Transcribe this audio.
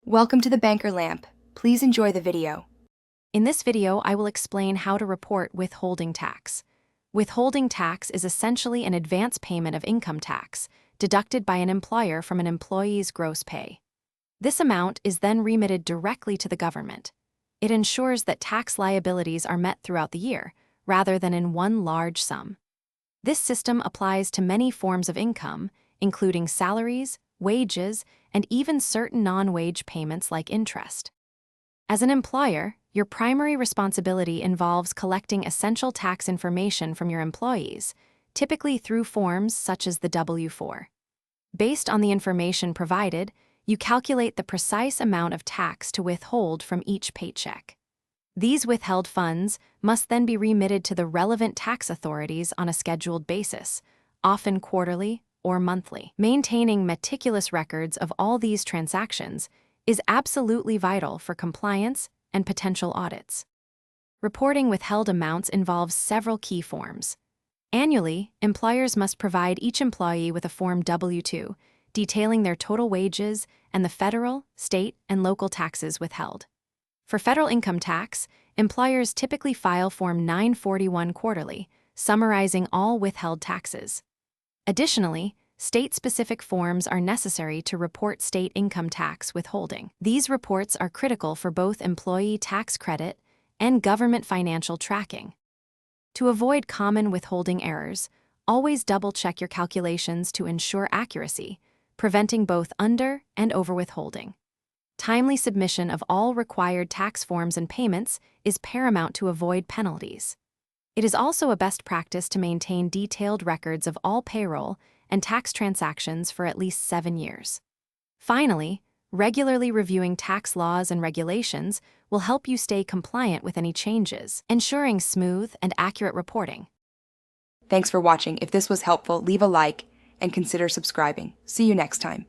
Welcome to the Banker Lamp. Please enjoy the video. In this video, I will explain how to report withholding tax. Withholding tax is essentially an advance payment of income tax, deducted by an employer from an employee's gross pay. This amount is then remitted directly to the government. It ensures that tax liabilities are met throughout the year, rather than in one large sum. This system applies to many forms of income, including salaries, wages, and even certain non-wage payments like interest. As an employer, your primary responsibility involves collecting essential tax information from your employees, typically through forms such as the W-4. Based on the information provided, you calculate the precise amount of tax to withhold from each paycheck. These withheld funds must then be remitted to the relevant tax authorities on a scheduled basis, often quarterly or monthly. Maintaining meticulous records of all these transactions is absolutely vital for compliance and potential audits. Reporting withheld amounts involves several key forms. Annually, employers must provide each employee with a Form W-2, detailing their total wages and the federal, state, and local taxes withheld. For federal income tax, employers typically file Form 941 quarterly, summarizing all withheld taxes. Additionally, state-specific forms are necessary to report state income tax withholding. These reports are critical for both employee tax credit and government financial tracking. To avoid common withholding errors, always double-check your calculations to ensure accuracy, preventing both under- and over-withholding. Timely submission of all required tax forms and payments is paramount to avoid penalties. It is also a best practice to maintain detailed records of all payroll and tax transactions for at least 7 years. Finally, regularly reviewing tax laws and regulations will help you stay compliant with any changes, ensuring smooth and accurate reporting. Thanks for watching. If this was helpful, leave a like and consider subscribing. See you next time.